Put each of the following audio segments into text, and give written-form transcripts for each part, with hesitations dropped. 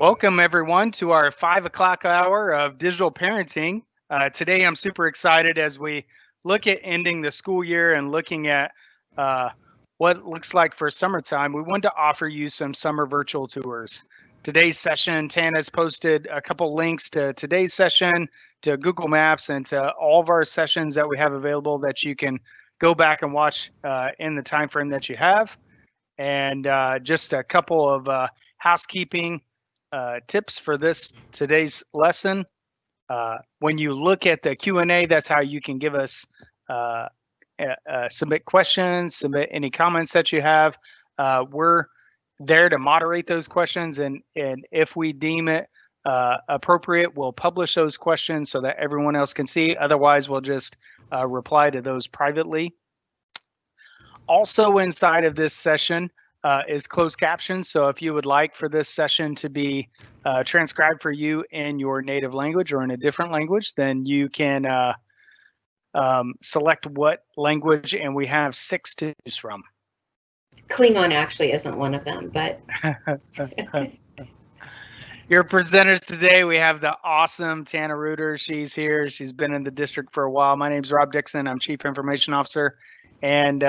Welcome everyone to our 5 o'clock hour of digital parenting. Today I'm super excited as we look at ending the school year and looking at what it looks like for summertime. We wanted to offer you some summer virtual tours. Today's session, Tana's posted a couple links to today's session, to Google Maps, and to all of our sessions that we have available that you can go back and watch in the time frame that you have. And just a couple of housekeeping tips for today's lesson. When you look at the Q&A, that's how you can give us submit questions, submit any comments that you have. We're there to moderate those questions, and if we deem it appropriate, we'll publish those questions so that everyone else can see. Otherwise, we'll just reply to those privately. Also inside of this session is closed captions. So if you would like for this session to be transcribed for you in your native language or in a different language, then you can select what language, and we have 6 to choose from. Klingon actually isn't one of them, but. Your presenters today, we have the awesome Tana Reuter. She's here. She's been in the district for a while. My name's Rob Dixon. I'm Chief Information Officer, and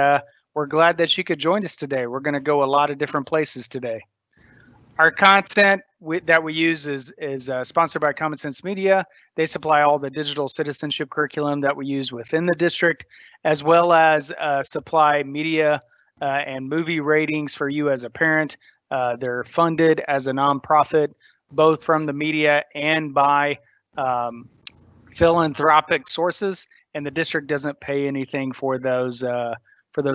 we're glad that you could join us today. We're going to go a lot of different places today. Our content that we use is sponsored by Common Sense Media. They supply all the digital citizenship curriculum that we use within the district, as well as supply media and movie ratings for you as a parent. They're funded as a nonprofit, both from the media and by philanthropic sources, and the district doesn't pay anything for those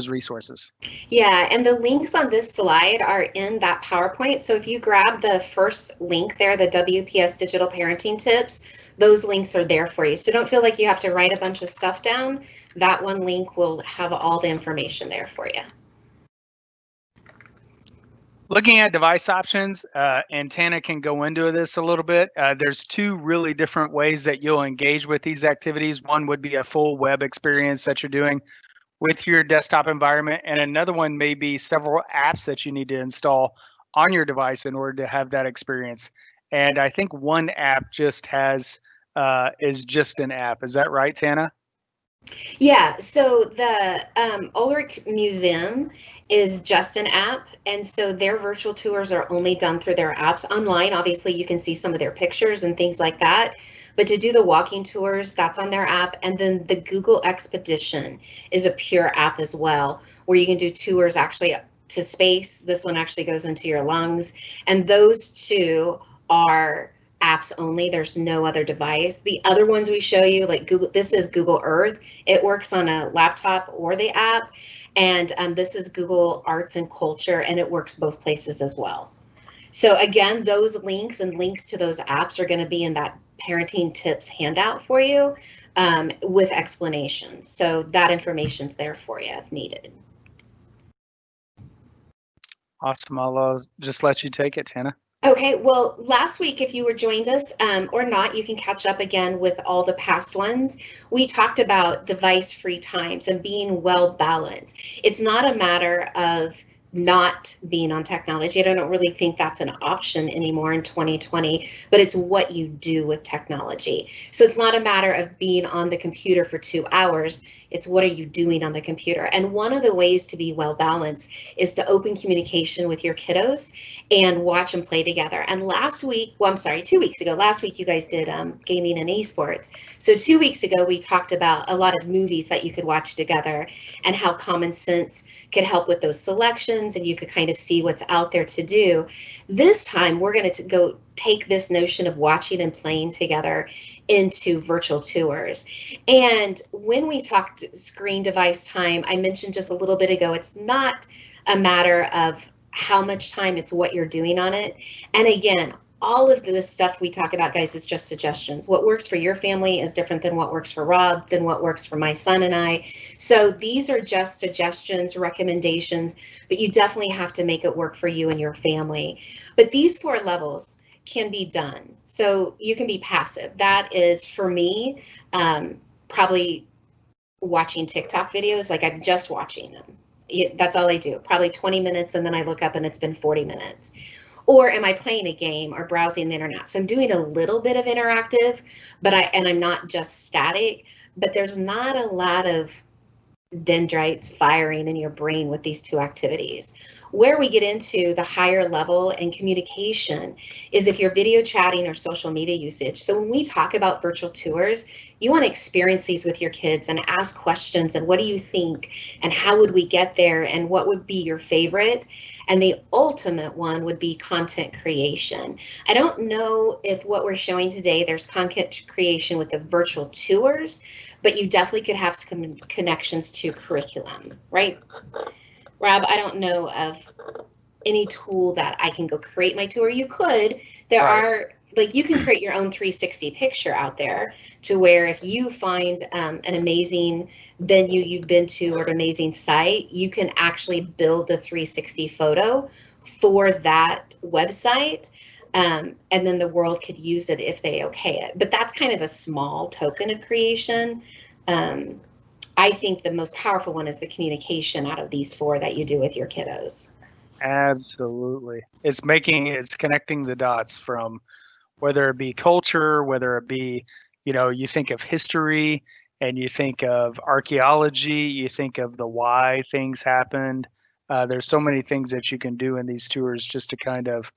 resources. Yeah, and the links on this slide are in that PowerPoint. So if you grab the first link there, the WPS Digital Parenting Tips, those links are there for you. So don't feel like you have to write a bunch of stuff down. That one link will have all the information there for you. Looking at device options, and Tana can go into this a little bit, there's 2 really different ways that you'll engage with these activities. One would be a full web experience that you're doing with your desktop environment, and another one may be several apps that you need to install on your device in order to have that experience. And I think one app just is just an app. Is that right, Tana? Yeah, so the Ulrich Museum is just an app, and so their virtual tours are only done through their apps. Online, obviously, you can see some of their pictures and things like that, but to do the walking tours, that's on their app. And then the Google Expedition is a pure app as well, where you can do tours actually to space. This one actually goes into your lungs, and those 2 are apps only. There's no other device. The other ones we show you, like Google, this is Google Earth. It works on a laptop or the app. And this is Google Arts and Culture, and it works both places as well. So again, those links and links to those apps are going to be in that parenting tips handout for you with explanations. So that information's there for you if needed. Awesome. I'll just let you take it, Tana. Okay, well, last week, if you were joined us or not, you can catch up again with all the past ones. We talked about device-free times and being well balanced. It's not a matter of not being on technology. I don't really think that's an option anymore in 2020, but it's what you do with technology. So it's not a matter of being on the computer for 2 hours. It's what are you doing on the computer? And one of the ways to be well balanced is to open communication with your kiddos and watch and play together. And last week, well, I'm sorry, 2 weeks ago, last week you guys did gaming and esports. So 2 weeks ago, we talked about a lot of movies that you could watch together and how Common Sense could help with those selections, and you could kind of see what's out there to do. This time, we're going to go take this notion of watching and playing together into virtual tours. And when we talked screen device time, I mentioned just a little bit ago, it's not a matter of how much time, it's what you're doing on it. And again, all of this stuff we talk about, guys, is just suggestions. What works for your family is different than what works for Rob, than what works for my son and I. So these are just suggestions, recommendations, but you definitely have to make it work for you and your family. But these 4 levels can be done. So you can be passive. That is, for me, probably watching TikTok videos, like I'm just watching them. That's all I do, probably 20 minutes, and then I look up and it's been 40 minutes. or am I playing a game or browsing the internet? So I'm doing a little bit of interactive, but I'm not just static, but there's not a lot of dendrites firing in your brain with these two activities. Where we get into the higher level and communication is if you're video chatting or social media usage. So when we talk about virtual tours, you want to experience these with your kids and ask questions and what do you think and how would we get there and what would be your favorite? And the ultimate one would be content creation. I don't know if what we're showing today, there's content creation with the virtual tours, but you definitely could have some connections to curriculum, right? Rob, I don't know of any tool that I can go create my tour. You could. There are, like, you can create your own 360 picture out there to where if you find an amazing venue you've been to or an amazing site, you can actually build the 360 photo for that website. And then the world could use it if they okay it. But that's kind of a small token of creation. I think the most powerful one is the communication out of these four that you do with your kiddos. Absolutely. It's connecting the dots from whether it be culture, whether it be, you think of history and you think of archaeology, you think of the why things happened. There's so many things that you can do in these tours just to kind of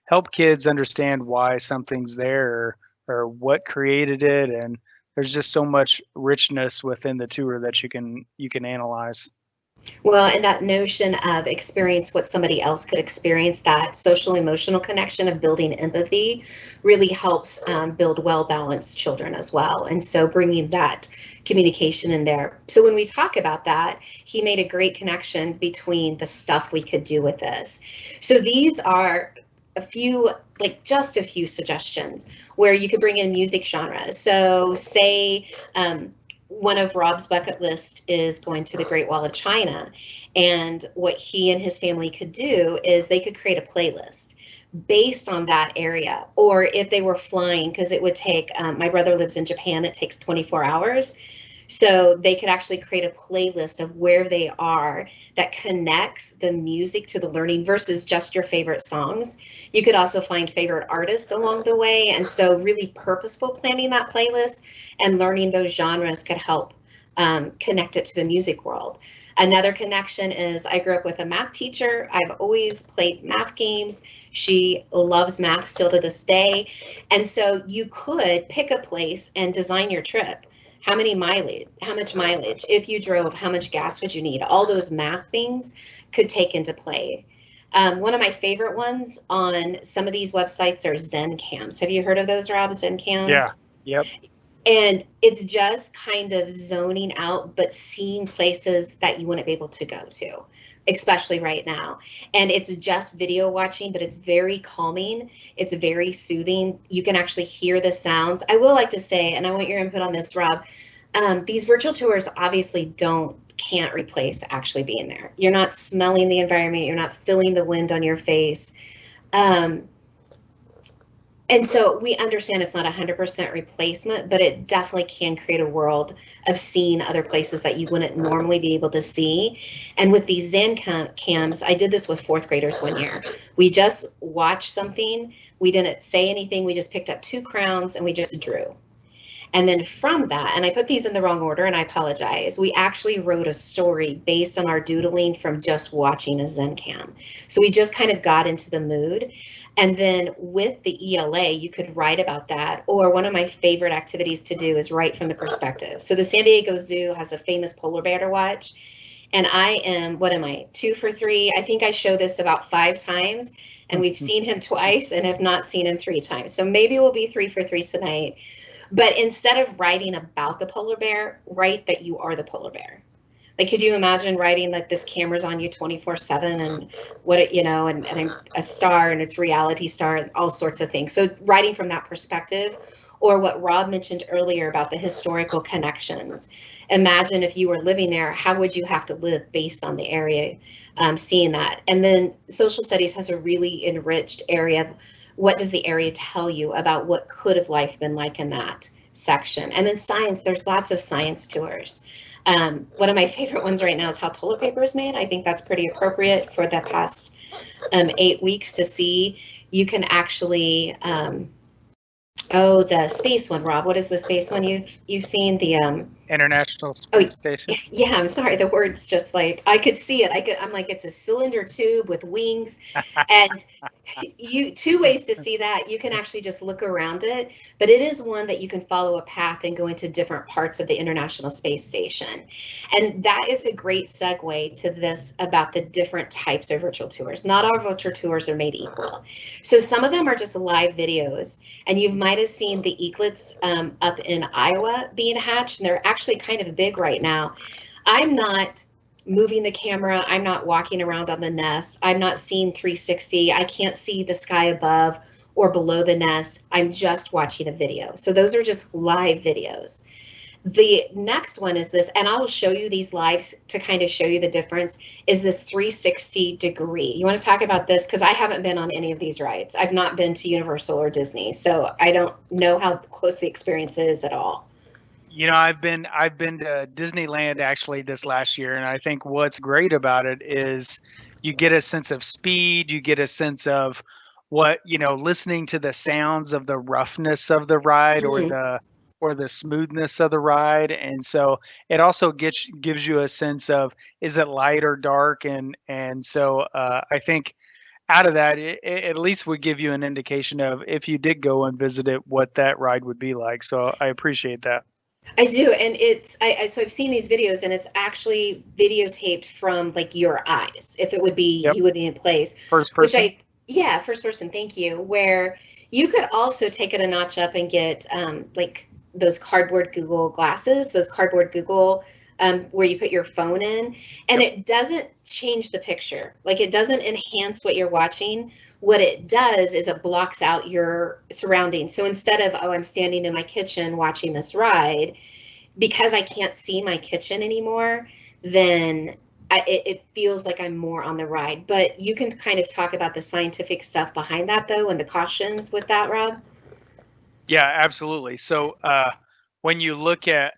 help kids understand why something's there or what created it. And there's just so much richness within the tour that you can analyze. Well, and that notion of experience what somebody else could experience, that social emotional connection of building empathy really helps build well-balanced children as well. And so bringing that communication in there. So when we talk about that, he made a great connection between the stuff we could do with this. So these are just a few suggestions where you could bring in music genres. So say, one of Rob's bucket list is going to the Great Wall of China. And what he and his family could do is they could create a playlist based on that area. Or if they were flying, because it would take, my brother lives in Japan, it takes 24 hours. So they could actually create a playlist of where they are that connects the music to the learning versus just your favorite songs. You could also find favorite artists along the way. And so really purposeful planning that playlist and learning those genres could help connect it to the music world. Another connection is I grew up with a math teacher. I've always played math games. She loves math still to this day. And so you could pick a place and design your trip. How much mileage, if you drove, how much gas would you need? All those math things could take into play. One of my favorite ones on some of these websites are Zen cams. Have you heard of those, Rob? Zen cams? Yeah. Yep. And it's just kind of zoning out, but seeing places that you wouldn't be able to go to, especially right now. And it's just video watching, but it's very calming. It's very soothing. You can actually hear the sounds. I will like to say, and I want your input on this, Rob, these virtual tours obviously can't replace actually being there. You're not smelling the environment. You're not feeling the wind on your face. And so we understand it's not 100% replacement, but it definitely can create a world of seeing other places that you wouldn't normally be able to see. And with these Zen cams, I did this with fourth graders one year. We just watched something. We didn't say anything. We just picked up 2 crowns and we just drew. And then from that, and I put these in the wrong order and I apologize, we actually wrote a story based on our doodling from just watching a Zen cam. So we just kind of got into the mood. And then with the ELA, you could write about that. Or one of my favorite activities to do is write from the perspective. So the San Diego Zoo has a famous polar bear to watch. And I am, 2 for 3? I think I show this about 5 times. And we've seen him twice and have not seen him 3 times. So maybe we'll be 3 for 3 tonight. But instead of writing about the polar bear, write that you are the polar bear. Like, could you imagine writing that this camera's on you 24/7 and what it, and a star and it's reality star and all sorts of things. So writing from that perspective, or what Rob mentioned earlier about the historical connections. Imagine if you were living there, how would you have to live based on the area, seeing that. And then social studies has a really enriched area of what does the area tell you about what could have life been like in that section. And then science, there's lots of science tours. One of my favorite ones right now is how toilet paper is made. I think that's pretty appropriate for the past 8 weeks to see. you can actually, oh, the space one, Rob. What is the space one you've seen? The International oh, Space Station. yeah, I'm sorry. The word's just like, I could see it. I'm like, it's a cylinder tube with wings. And two ways to see that. You can actually just look around it, but it is one that you can follow a path and go into different parts of the International Space Station. And that is a great segue to this about the different types of virtual tours. Not all virtual tours are made equal. So some of them are just live videos, and you might have seen the eaglets up in Iowa being hatched, and they're actually kind of big right now. I'm not moving the camera. I'm not walking around on the nest. I'm not seeing 360. I can't see the sky above or below the nest. I'm just watching a video. So those are just live videos. The next one is this, and I'll show you these lives to kind of show you the difference, is this 360 degree. You want to talk about this? Because I haven't been on any of these rides. I've not been to Universal or Disney, so I don't know how close the experience is at all. You know, I've been to Disneyland actually this last year, and I think what's great about it is you get a sense of speed, you get a sense of what, listening to the sounds of the roughness of the ride or Mm. the smoothness of the ride. And so it also gives you a sense of, is it light or dark? And so I think out of that, it at least would give you an indication of, if you did go and visit it, what that ride would be like. So I appreciate that. I do, and so I've seen these videos, and it's actually videotaped from like your eyes. If it would be, Yep. you would be in place, First which person. yeah, first person. Thank you. Where you could also take it a notch up and get like those cardboard Google glasses, those cardboard Google where you put your phone in, and Yep. it doesn't change the picture. Like it doesn't enhance what you're watching. What it does is it blocks out your surroundings. So instead of, oh, I'm standing in my kitchen watching this ride, because I can't see my kitchen anymore, then it feels like I'm more on the ride. But you can kind of talk about the scientific stuff behind that, though, and the cautions with that, Rob. Yeah, absolutely. So when you look at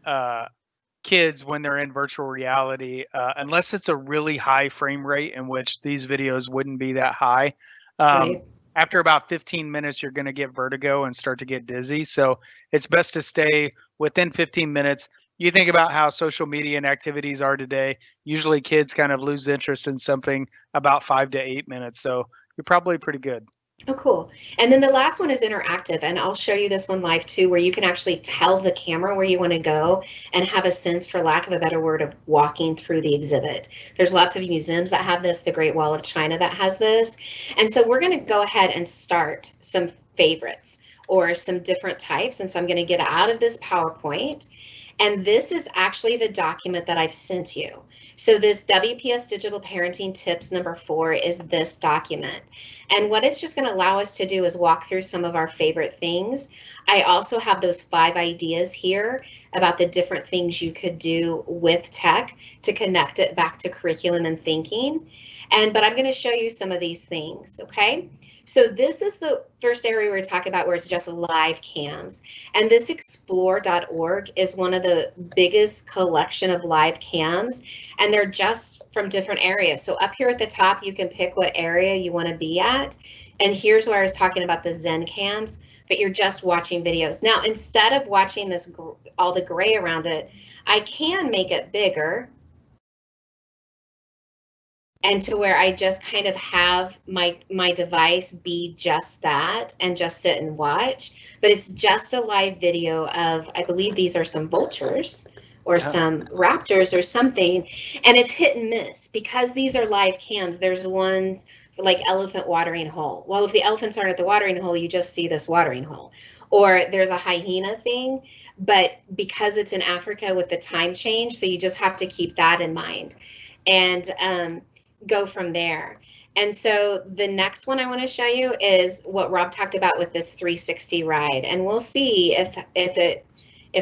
kids when they're in virtual reality, unless it's a really high frame rate, in which these videos wouldn't be that high, Right. after about 15 minutes, you're going to get vertigo and start to get dizzy. So it's best to stay within 15 minutes. You think about how social media and activities are today. Usually kids kind of lose interest in something about 5 to 8 minutes. So you're probably pretty good. Oh, cool. And then the last one is interactive, and I'll show you this one live too, where you can actually tell the camera where you want to go and have a sense, for lack of a better word, of walking through the exhibit. There's lots of museums that have this, the Great Wall of China that has this. And so we're going to go ahead and start some favorites or some different types. And so I'm going to get out of this PowerPoint. And this is actually the document that I've sent you. So this WPS Digital Parenting Tips #4 is this document. And what it's just going to allow us to do is walk through some of our favorite things. I also have those 5 ideas here about the different things you could do with tech to connect it back to curriculum and thinking. But I'm going to show you some of these things, okay? So this is the first area we're talking about where it's just live cams. And this explore.org is one of the biggest collection of live cams, and they're just from different areas. So up here at the top, you can pick what area you want to be at. And here's where I was talking about the Zen cams, but you're just watching videos. Now, instead of watching this, all the gray around it, I can make it bigger, and to where I just kind of have my device be just that and just sit and watch. But it's just a live video of, I believe these are some vultures or some raptors or something, and it's hit and miss because these are live cams. There's ones for like elephant watering hole. Well, if the elephants aren't at the watering hole, you just see this watering hole. Or there's a hyena thing, but because it's in Africa with the time change, so you just have to keep that in mind. And go from there. And so the next one I want to show you is what Rob talked about with this 360 ride, and we'll see if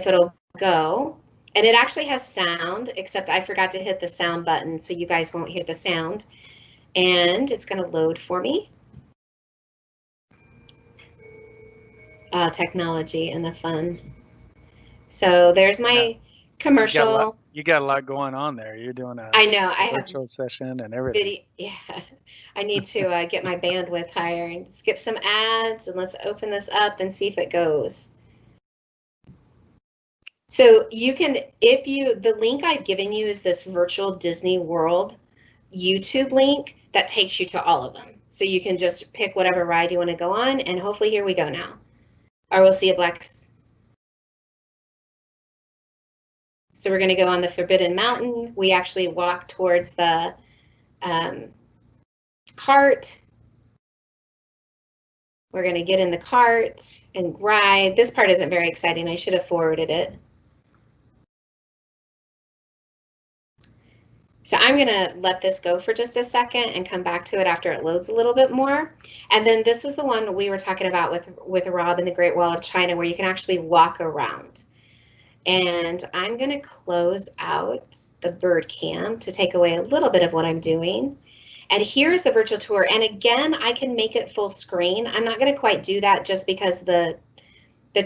it'll go. And it actually has sound, except I forgot to hit the sound button, so you guys won't hear the sound. And it's going to load for me. Technology and the fun. So there's my commercial. You got a lot going on there. You're doing I know a I have virtual session and everything. video. Yeah, I need to get my bandwidth higher and skip some ads, and let's open this up and see if it goes. So you can, the link I've given you is this virtual Disney World YouTube link that takes you to all of them. So you can just pick whatever ride you want to go on, and hopefully here we go now. Or we'll see a black. So we're going to go on the Forbidden Mountain. We actually walk towards the cart. We're going to get in the cart and ride. This part isn't very exciting. I should have forwarded it. So I'm going to let this go for just a second and come back to it after it loads a little bit more. And then this is the one we were talking about with Rob in the Great Wall of China, where you can actually walk around. And I'm going to close out the bird cam to take away a little bit of what I'm doing. And here's the virtual tour. And again, I can make it full screen. I'm not going to quite do that just because the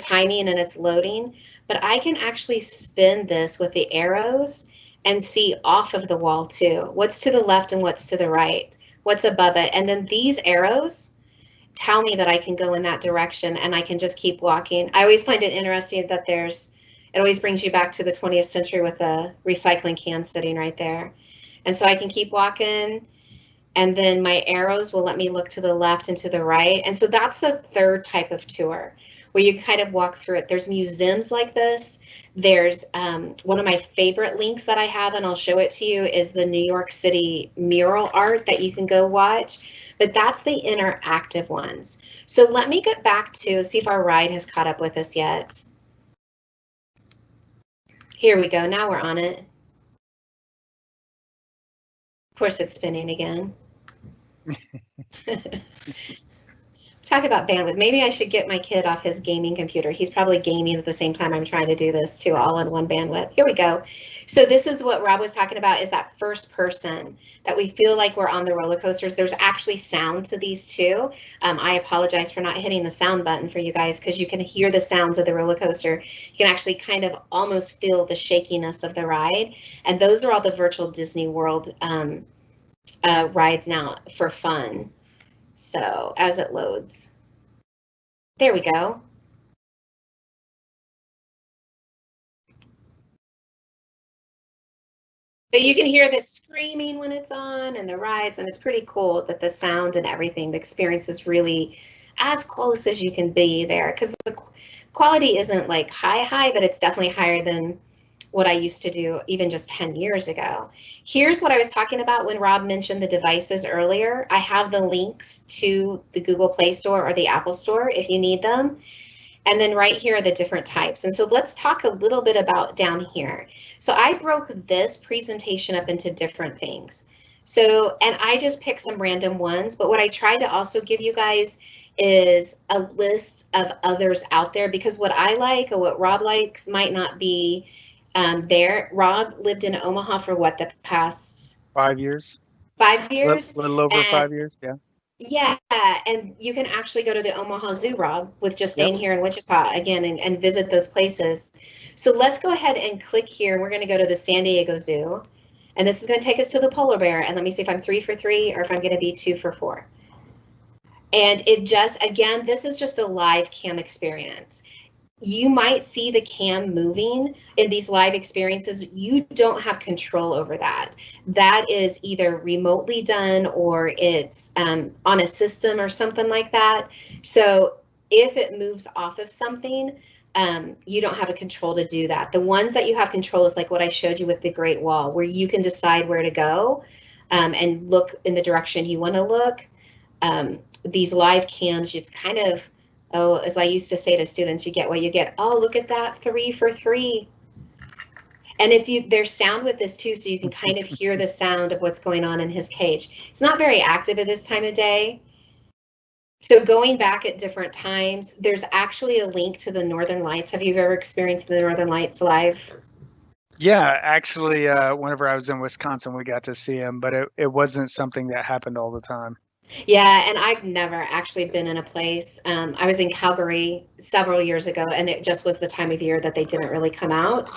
timing and it's loading, but I can actually spin this with the arrows and see off of the wall too. What's to the left and what's to the right, what's above it. And then these arrows tell me that I can go in that direction and I can just keep walking. I always find it interesting that it always brings you back to the 20th century with a recycling can sitting right there. And so I can keep walking, and then my arrows will let me look to the left and to the right. And so that's the third type of tour, where you kind of walk through it. There's museums like this. There's one of my favorite links that I have, and I'll show it to you, is the New York City mural art that you can go watch. But that's the interactive ones. So let me get back to see if our ride has caught up with us yet. Here we go. Now we're on it. Of course, it's spinning again. Talk about bandwidth. Maybe I should get my kid off his gaming computer. He's probably gaming at the same time I'm trying to do this too, all in one bandwidth. Here we go. So this is what Rob was talking about, is that first person, that we feel like we're on the roller coasters. There's actually sound to these too. I apologize for not hitting the sound button for you guys, because you can hear the sounds of the roller coaster. You can actually kind of almost feel the shakiness of the ride. And those are all the virtual Disney World rides now for fun. So as it loads, there we go. So you can hear the screaming when it's on and the rides, and it's pretty cool that the sound and everything, the experience is really as close as you can be there, because the quality isn't like high, but it's definitely higher than what I used to do even just 10 years ago. Here's what I was talking about when Rob mentioned the devices earlier. I have the links to the Google Play Store or the Apple Store if you need them. And then right here are the different types. And so let's talk a little bit about down here. So I broke this presentation up into different things. So, and I just picked some random ones, but what I tried to also give you guys is a list of others out there, because what I like or what Rob likes might not be there. Rob lived in Omaha for what, the past 5 years? 5 years? A little over 5 years, yeah. Yeah, and you can actually go to the Omaha Zoo, Rob, with just staying here in Wichita again and visit those places. So let's go ahead and click here. We're going to go to the San Diego Zoo, and this is going to take us to the polar bear. And let me see if I'm 3 for 3 or if I'm going to be 2 for 4. And it just, again, this is just a live cam experience. You might see the cam moving in these live experiences. You don't have control over that. That is either remotely done or it's on a system or something like that. So if it moves off of something, you don't have a control to do that. The ones that you have control is like what I showed you with the Great Wall, where you can decide where to go and look in the direction you want to look. These live cams, it's kind of, oh, as I used to say to students, you get what you get. Oh, look at that, 3 for 3. And if there's sound with this too, so you can kind of hear the sound of what's going on in his cage. It's not very active at this time of day. So going back at different times, there's actually a link to the Northern Lights. Have you ever experienced the Northern Lights live? Yeah, actually, whenever I was in Wisconsin, we got to see them, but it wasn't something that happened all the time. Yeah, and I've never actually been in a place. I was in Calgary several years ago, and it just was the time of year that they didn't really come out.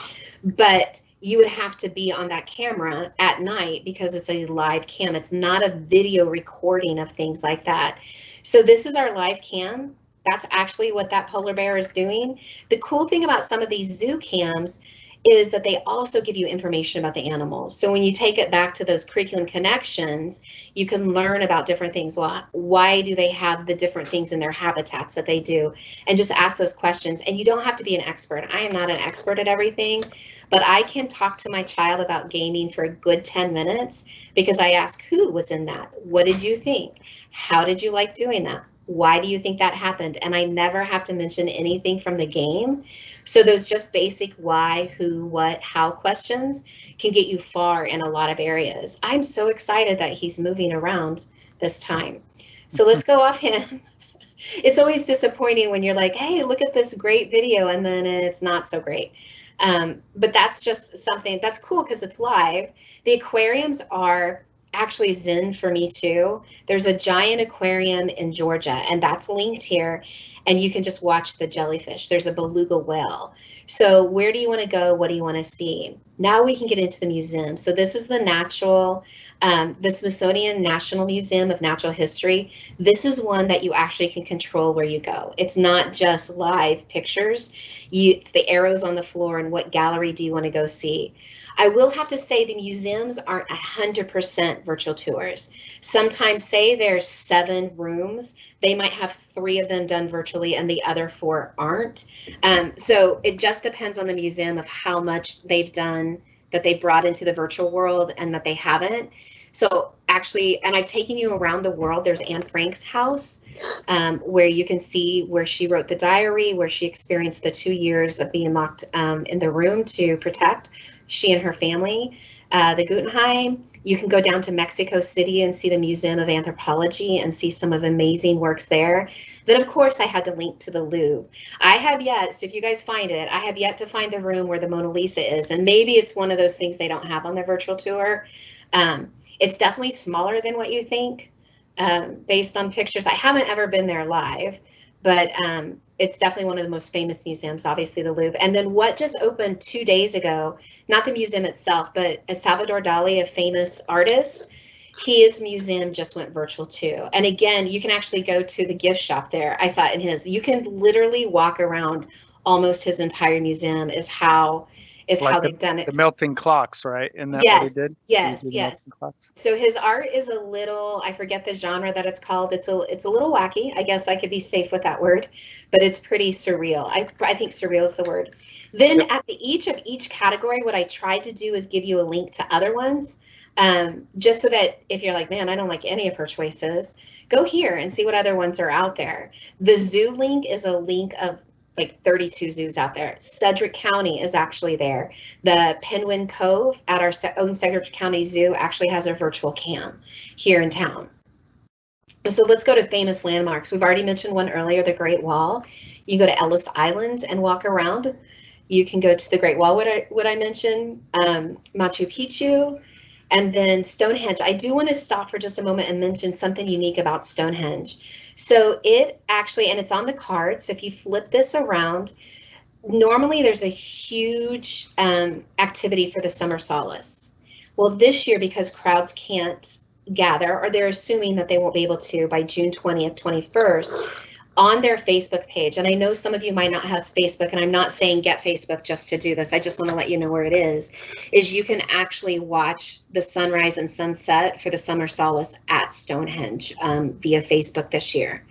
But you would have to be on that camera at night because it's a live cam. It's not a video recording of things like that. So this is our live cam. That's actually what that polar bear is doing. The cool thing about some of these zoo cams is that they also give you information about the animals. So when you take it back to those curriculum connections, you can learn about different things. Well, why do they have the different things in their habitats that they do? And just ask those questions. And you don't have to be an expert. I am not an expert at everything, but I can talk to my child about gaming for a good 10 minutes because I ask who was in that? What did you think? How did you like doing that? Why do you think that happened? And I never have to mention anything from the game. So those just basic why, who, what, how questions can get you far in a lot of areas. I'm so excited that he's moving around this time. So let's go off him. It's always disappointing when you're like, hey, look at this great video, and then it's not so great. But that's just something that's cool because it's live. The aquariums are actually zen for me too. There's a giant aquarium in Georgia, and that's linked here. And you can just watch the jellyfish. There's a beluga whale. So where do you want to go? What do you want to see? Now we can get into the museum. So this is the Smithsonian National Museum of Natural History. This is one that you actually can control where you go. It's not just live pictures. It's the arrows on the floor and what gallery do you want to go see. I will have to say the museums aren't 100% virtual tours. Sometimes, say there's 7 rooms, they might have 3 of them done virtually and the other 4 aren't. So it just depends on the museum of how much they've done that they brought into the virtual world and that they haven't. So actually, and I've taken you around the world. There's Anne Frank's house, where you can see where she wrote the diary, where she experienced the 2 years of being locked in the room to protect she and her family. The Guggenheim. You can go down to Mexico City and see the Museum of Anthropology and see some of the amazing works there. Then, of course, I had to link to the Louvre. I have yet, so if you guys find it, I have yet to find the room where the Mona Lisa is. And maybe it's one of those things they don't have on their virtual tour. It's definitely smaller than what you think, based on pictures. I haven't ever been there live, but it's definitely one of the most famous museums, obviously the Louvre. And then what just opened 2 days ago, not the museum itself, but Salvador Dali, a famous artist, his museum just went virtual too. And again, you can actually go to the gift shop there. I thought in his, you can literally walk around almost his entire museum is how they've done it. The melting clocks, right? Isn't that Yes, what he did? yes, He did yes. melting clocks. So his art is a little, I forget the genre that it's called. It's a little wacky. I guess I could be safe with that word, but it's pretty surreal. I think surreal is the word. Then Yep. at each category, what I tried to do is give you a link to other ones, just so that if you're like, man, I don't like any of her choices, go here and see what other ones are out there. The zoo link is a link of like 32 zoos out there. Sedgwick County is actually there. The Penguin Cove at our own Sedgwick County Zoo actually has a virtual cam here in town. So let's go to famous landmarks. We've already mentioned one earlier, the Great Wall. You go to Ellis Island and walk around. You can go to the Great Wall, what I mentioned, Machu Picchu, and then Stonehenge. I do want to stop for just a moment and mention something unique about Stonehenge. So it actually, and it's on the card, so if you flip this around, normally there's a huge activity for the summer solace. Well, this year, because crowds can't gather, or they're assuming that they won't be able to by June 20th, 21st, on their Facebook page, and I know some of you might not have Facebook, and I'm not saying get Facebook just to do this, I just want to let you know where it is you can actually watch the sunrise and sunset for the summer solace at Stonehenge via Facebook this year.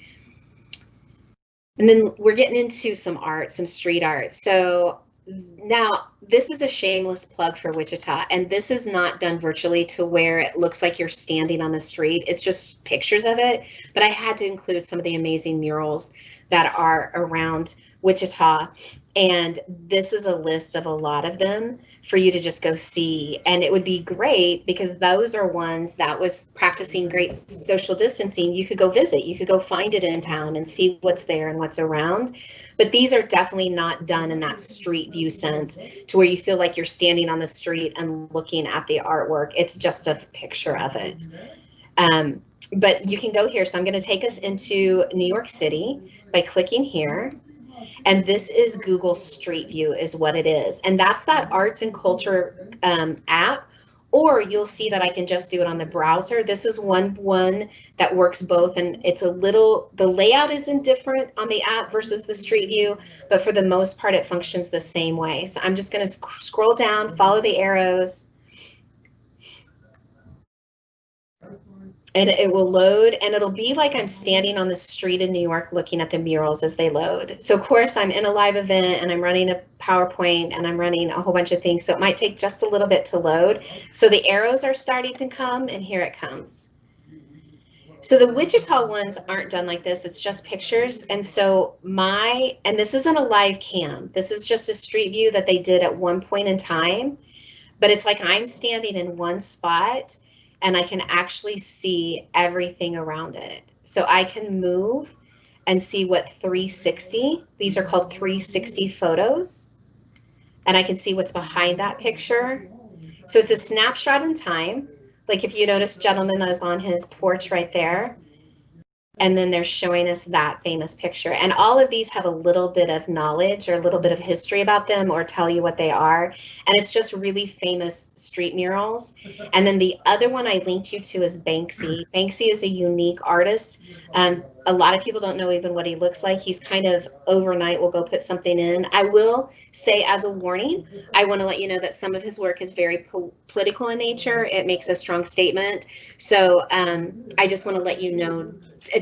And then we're getting into some art, some street art. So now this is a shameless plug for Wichita, and this is not done virtually to where it looks like you're standing on the street. It's just pictures of it, but I had to include some of the amazing murals that are around Wichita. And this is a list of a lot of them for you to just go see. And it would be great because those are ones that was practicing great social distancing. You could go visit, you could go find it in town and see what's there and what's around. But these are definitely not done in that street view sense to where you feel like you're standing on the street and looking at the artwork. It's just a picture of it. But you can go here. So I'm going to take us into New York City by clicking here. And this is Google Street View is what it is. And that's that arts and culture app. Or you'll see that I can just do it on the browser. This is one that works both, and it's a little, the layout isn't different on the app versus the Street View, but for the most part, it functions the same way. So I'm just going to scroll down, follow the arrows, and it will load, and it'll be like I'm standing on the street in New York looking at the murals as they load. So of course I'm in a live event and I'm running a PowerPoint and I'm running a whole bunch of things. So it might take just a little bit to load. So the arrows are starting to come, and here it comes. So the Wichita ones aren't done like this. It's just pictures. And so and this isn't a live cam. This is just a street view that they did at one point in time, but it's like I'm standing in one spot and I can actually see everything around it. So I can move and see what 360, these are called 360 photos, and I can see what's behind that picture. So it's a snapshot in time. Like if you notice, gentleman is on his porch right there, and then they're showing us that famous picture. And all of these have a little bit of knowledge or a little bit of history about them or tell you what they are. And it's just really famous street murals. And then the other one I linked you to is Banksy. Banksy is a unique artist. A lot of people don't know even what he looks like. He's kind of overnight will go put something in. I will say as a warning, I want to let you know that some of his work is very political in nature. It makes a strong statement. So I just want to let you know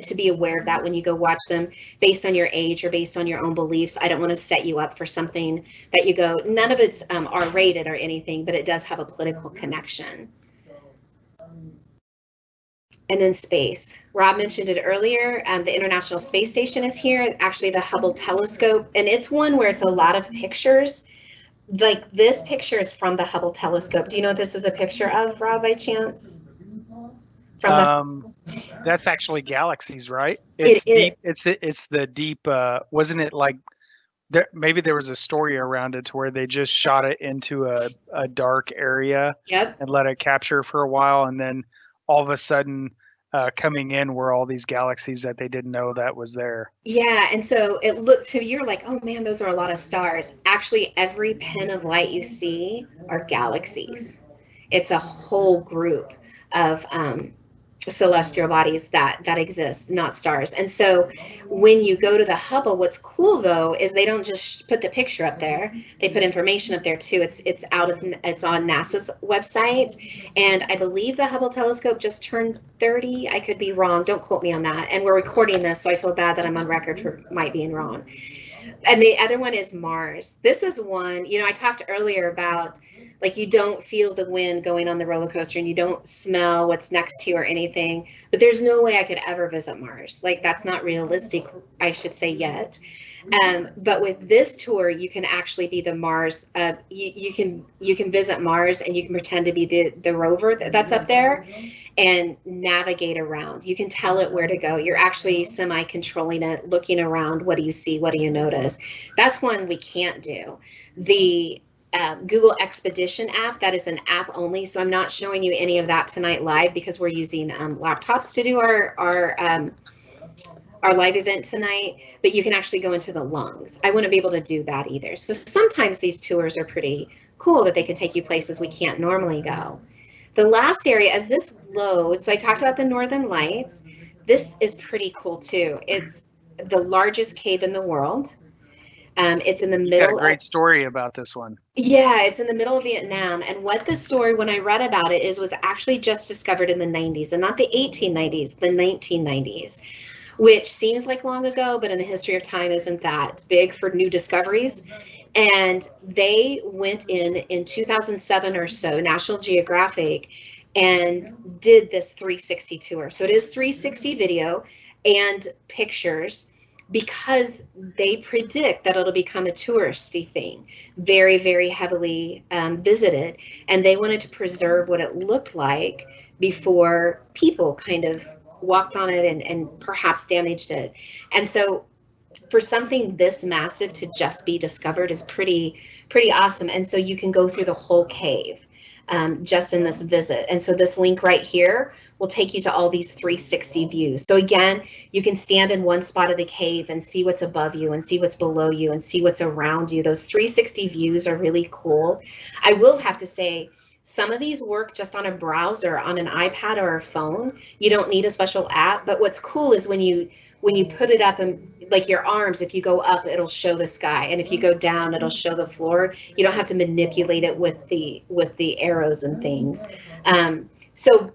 to be aware of that when you go watch them based on your age or based on your own beliefs. I don't want to set you up for something that you go, none of it's R-rated or anything, but it does have a political connection. And then space. Rob mentioned it earlier. The International Space Station is here, actually the Hubble telescope, and it's one where it's a lot of pictures. Like this picture is from the Hubble telescope. Do you know what this is a picture of, Rob, by chance? That's actually galaxies, right? It's deep. It's the deep. Wasn't it like maybe there was a story around it to where they just shot it into a dark area, yep, and let it capture for a while, and then all of a sudden coming in were all these galaxies that they didn't know that was there. Yeah, and so it looked to you're like, oh man, those are a lot of stars. Actually, every pin of light you see are galaxies. It's a whole group of celestial bodies that exist, not stars. And so when you go to the Hubble, what's cool though is they don't just put the picture up there, they put information up there too. It's on NASA's website, and I believe the Hubble telescope just turned 30. I could be wrong, don't quote me on that, and we're recording this, so I feel bad that I'm on record for might being wrong. And the other one is Mars. This is one, I talked earlier about like you don't feel the wind going on the roller coaster and you don't smell what's next to you or anything, but there's no way I could ever visit Mars. Like that's not realistic, I should say, yet. But with this tour, you can actually be the Mars. You can visit Mars and you can pretend to be the rover that's up there and navigate around. You can tell it where to go. You're actually semi-controlling it, looking around. What do you see? What do you notice? That's one we can't do. The Google Expedition app, that is an app only, so I'm not showing you any of that tonight live because we're using laptops to do our live event tonight, but you can actually go into the lungs. I wouldn't be able to do that either. So sometimes these tours are pretty cool that they can take you places we can't normally go. The last area, as this loads, so I talked about the Northern Lights. This is pretty cool too. It's the largest cave in the world. It's in the middle. You got a great story about this one. Yeah, it's in the middle of Vietnam. And what the story, when I read about it, was actually just discovered in the 90s, and not the 1890s, the 1990s, which seems like long ago, but in the history of time isn't that big for new discoveries. And they went in 2007 or so, National Geographic, and did this 360 tour. So it is 360 video and pictures, because they predict that it'll become a touristy thing, very, very heavily visited. And they wanted to preserve what it looked like before people kind of walked on it and perhaps damaged it. And so for something this massive to just be discovered is pretty awesome. And so you can go through the whole cave. just in this visit. And so this link right here will take you to all these 360 views. So again, you can stand in one spot of the cave and see what's above you and see what's below you and see what's around you. Those 360 views are really cool. I will have to say, some of these work just on a browser, on an iPad or a phone. You don't need a special app, but what's cool is when you put it up and like your arms, if you go up, it'll show the sky, and if you go down, it'll show the floor. You don't have to manipulate it with the arrows and things. So,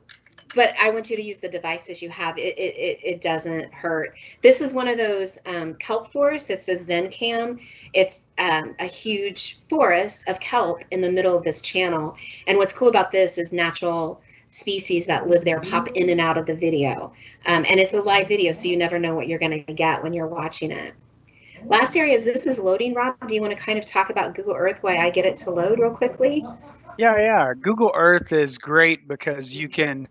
but I want you to use the devices you have. It doesn't hurt. This is one of those kelp forests. It's a Zen Cam. It's a huge forest of kelp in the middle of this channel. And what's cool about this is natural species that live there pop in and out of the video. And it's a live video, so you never know what you're going to get when you're watching it. Last area is this is loading. Rob, do you want to kind of talk about Google Earth while I get it to load real quickly? Yeah. Google Earth is great because you can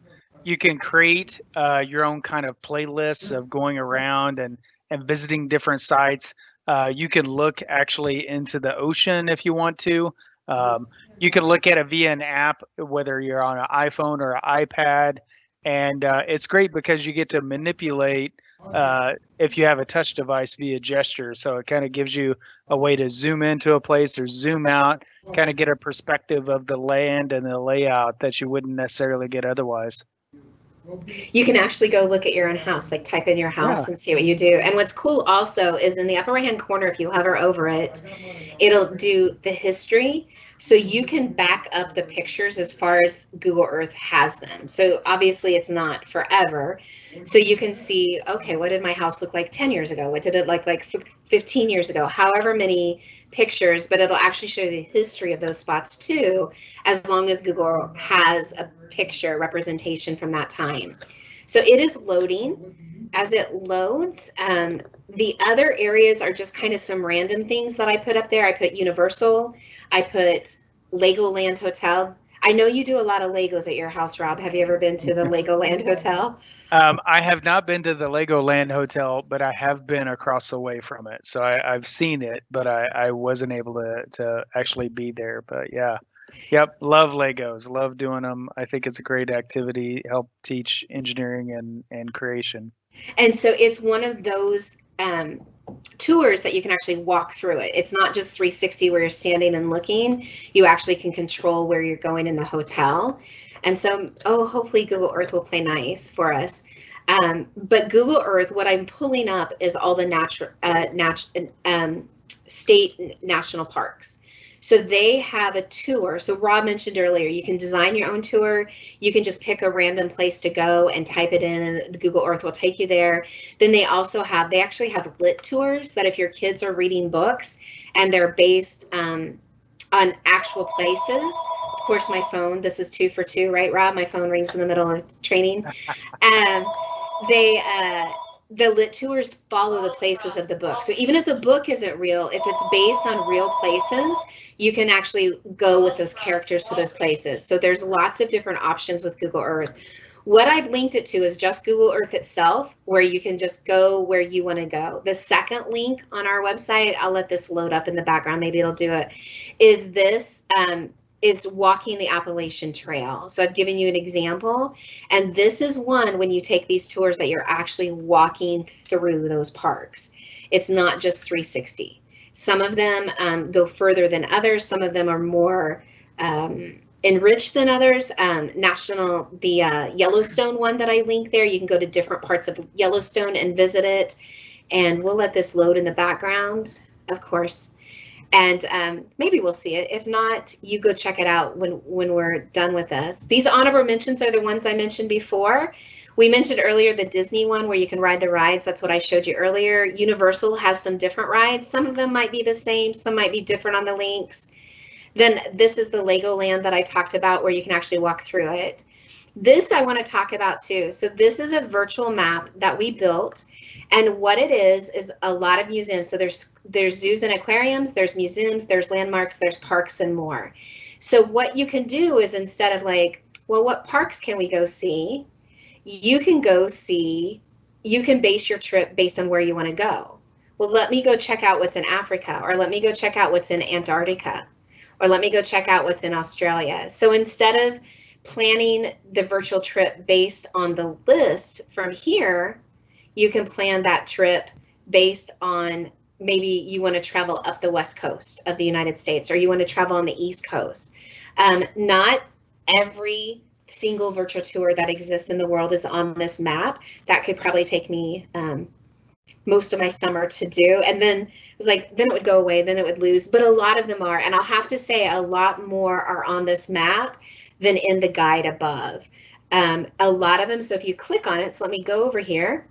create your own kind of playlists of going around and visiting different sites. You can look actually into the ocean if you want to. You can look at it via an app, whether you're on an iPhone or an iPad. And it's great because you get to manipulate if you have a touch device via gesture. So it kind of gives you a way to zoom into a place or zoom out, kind of get a perspective of the land and the layout that you wouldn't necessarily get otherwise. You can actually go look at your own house, like type in your house and see what you do. And what's cool also is in the upper right hand corner, if you hover over it, it'll do the history. So you can back up the pictures as far as Google Earth has them. So obviously it's not forever. So you can see, okay, what did my house look like 10 years ago? What did it look like 15 years ago? However many pictures, but it'll actually show you the history of those spots too, as long as Google has a picture representation from that time. So it is loading. As it loads, the other areas are just kind of some random things that I put up there. I put Universal, I put Legoland Hotel. I know you do a lot of Legos at your house, Rob. Have you ever been to the Legoland Hotel? I have not been to the Legoland Hotel, but I have been across the way from it. So I've seen it, but I wasn't able to actually be there. But yeah. Yep, love Legos, love doing them. I think it's a great activity, help teach engineering and creation. And so it's one of those tours that you can actually walk through it. It's not just 360 where you're standing and looking. You actually can control where you're going in the hotel. And so, hopefully Google Earth will play nice for us. But Google Earth, what I'm pulling up is all the state national parks. So they have a tour. So Rob mentioned earlier, you can design your own tour. You can just pick a random place to go and type it in, and the Google Earth will take you there. Then they actually have lit tours that if your kids are reading books and they're based on actual places. Of course, my phone, this is 2 for 2, right, Rob? My phone rings in the middle of training. The lit tours follow the places of the book. So even if the book isn't real, if it's based on real places, you can actually go with those characters to those places. So there's lots of different options with Google Earth. What I've linked it to is just Google Earth itself, where you can just go where you want to go. The second link on our website, I'll let this load up in the background, maybe it'll do it, is this is walking the Appalachian Trail. So I've given you an example, and this is one when you take these tours that you're actually walking through those parks. It's not just 360. Some of them go further than others. Some of them are more enriched than others. The Yellowstone one that I link there, you can go to different parts of Yellowstone and visit it. And we'll let this load in the background, of course. And maybe we'll see it. If not, you go check it out when we're done with this. These honorable mentions are the ones I mentioned before. We mentioned earlier the Disney one where you can ride the rides. That's what I showed you earlier. Universal has some different rides. Some of them might be the same. Some might be different on the links. Then this is the Legoland that I talked about where you can actually walk through it. This I want to talk about too. So this is a virtual map that we built. And what it is a lot of museums. So there's zoos and aquariums, there's museums, there's landmarks, there's parks and more. So what you can do is instead of like, well, what parks can we go see? You can base your trip based on where you want to go. Well, let me go check out what's in Africa, or let me go check out what's in Antarctica. or let me go check out what's in Australia. So instead of planning the virtual trip based on the list from here, you can plan that trip based on maybe you want to travel up the west coast of the United States, or you want to travel on the east coast. Not every single virtual tour that exists in the world is on this map. That could probably take me most of my summer to do. And then it was like, then it would go away, then it would lose. But a lot of them are. And I'll have to say a lot more are on this map than in the guide above. A lot of them. So if you click on it, so let me go over here.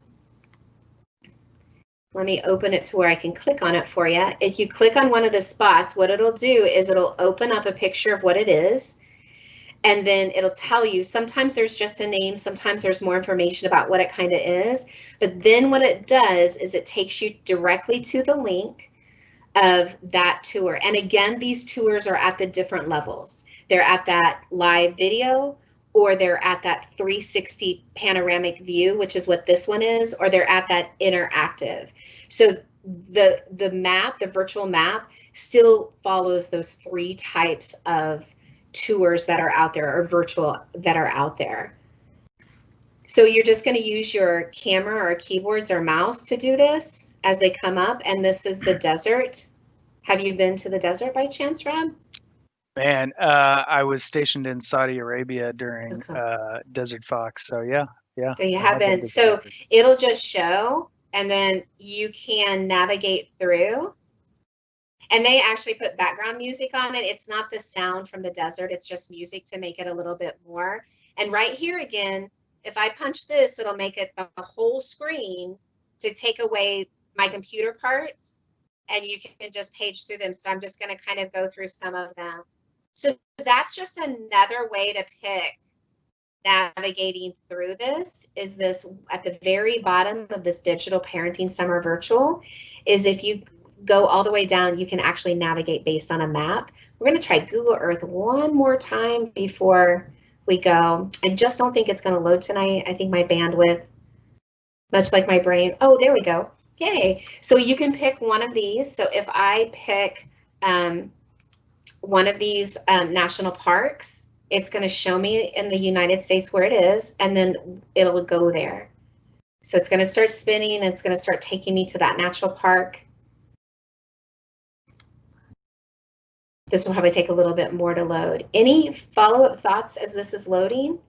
Let me open it to where I can click on it for you. If you click on one of the spots, what it'll do is it'll open up a picture of what it is. And then it'll tell you, sometimes there's just a name, sometimes there's more information about what it kind of is. But then what it does is it takes you directly to the link of that tour. And again, these tours are at the different levels. They're at that live video, or they're at that 360 panoramic view, which is what this one is, or they're at that interactive. So the map, the virtual map, still follows those three types of tours that are out there, or virtual that are out there. So you're just going to use your camera or keyboards or mouse to do this as they come up. And this is the desert. Have you been to the desert by chance, Rob? Man, I was stationed in Saudi Arabia during Desert Fox. So yeah. So you have been. So it'll just show, and then you can navigate through. And they actually put background music on it. It's not the sound from the desert. It's just music to make it a little bit more. And right here again, if I punch this, it'll make it the whole screen to take away my computer parts, and you can just page through them. So I'm just going to kind of go through some of them. So that's just another way to pick navigating through this, is this at the very bottom of this digital parenting summer virtual, is if you go all the way down, you can actually navigate based on a map. We're going to try Google Earth one more time before we go. I just don't think it's going to load tonight. I think my bandwidth, much like my brain. Oh, there we go. Yay. So you can pick one of these. So if I pick one of these national parks, it's going to show me in the United States where it is, and then it'll go there. So it's going to start spinning, and it's going to start taking me to that national park. This will probably take a little bit more to load. Any follow-up thoughts as this is loading?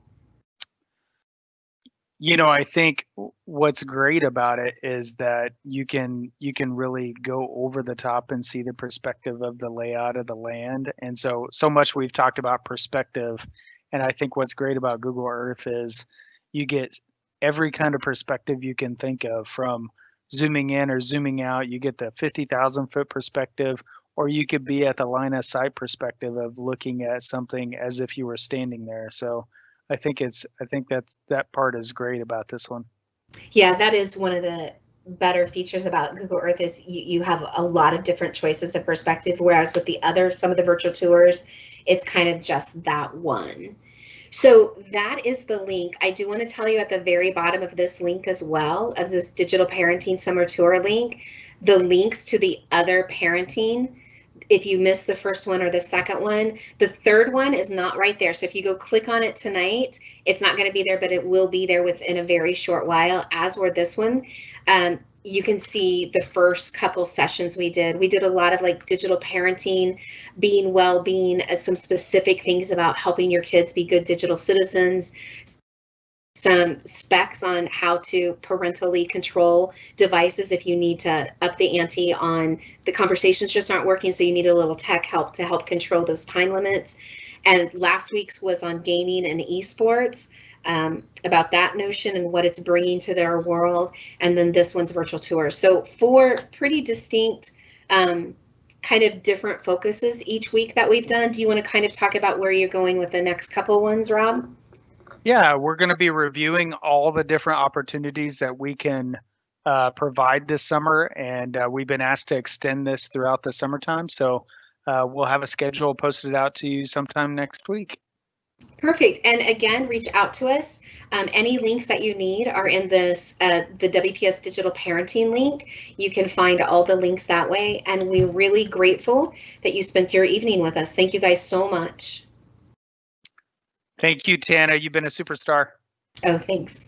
You know, I think what's great about it is that you can really go over the top and see the perspective of the layout of the land. And so much we've talked about perspective, and I think what's great about Google Earth is you get every kind of perspective you can think of, from zooming in or zooming out. You get the 50,000 foot perspective, or you could be at the line of sight perspective of looking at something as if you were standing there. So I think that part is great about this one. Yeah, that is one of the better features about Google Earth, is you have a lot of different choices of perspective, whereas with some of the virtual tours, it's kind of just that one. So that is the link. I do want to tell you at the very bottom of this link as well, of this Digital Parenting Summer Tour link, the links to the other parenting. If you missed the first one or the second one, the third one is not right there. So if you go click on it tonight, it's not going to be there, but it will be there within a very short while, as were this one. You can see the first couple sessions we did. We did a lot of like digital parenting, well-being, some specific things about helping your kids be good digital citizens, some specs on how to parentally control devices if you need to up the ante on the conversations just aren't working, so you need a little tech help to help control those time limits. And last week's was on gaming and esports, about that notion and what it's bringing to their world. And then this one's virtual tours. So 4 pretty distinct kind of different focuses each week that we've done. Do you want to kind of talk about where you're going with the next couple ones, Rob? Yeah, we're going to be reviewing all the different opportunities that we can provide this summer, and we've been asked to extend this throughout the summertime. So we'll have a schedule posted out to you sometime next week. Perfect. And again, reach out to us. Any links that you need are in this the WPS Digital Parenting link. You can find all the links that way. And we're really grateful that you spent your evening with us. Thank you guys so much. Thank you, Tana. You've been a superstar. Oh, thanks.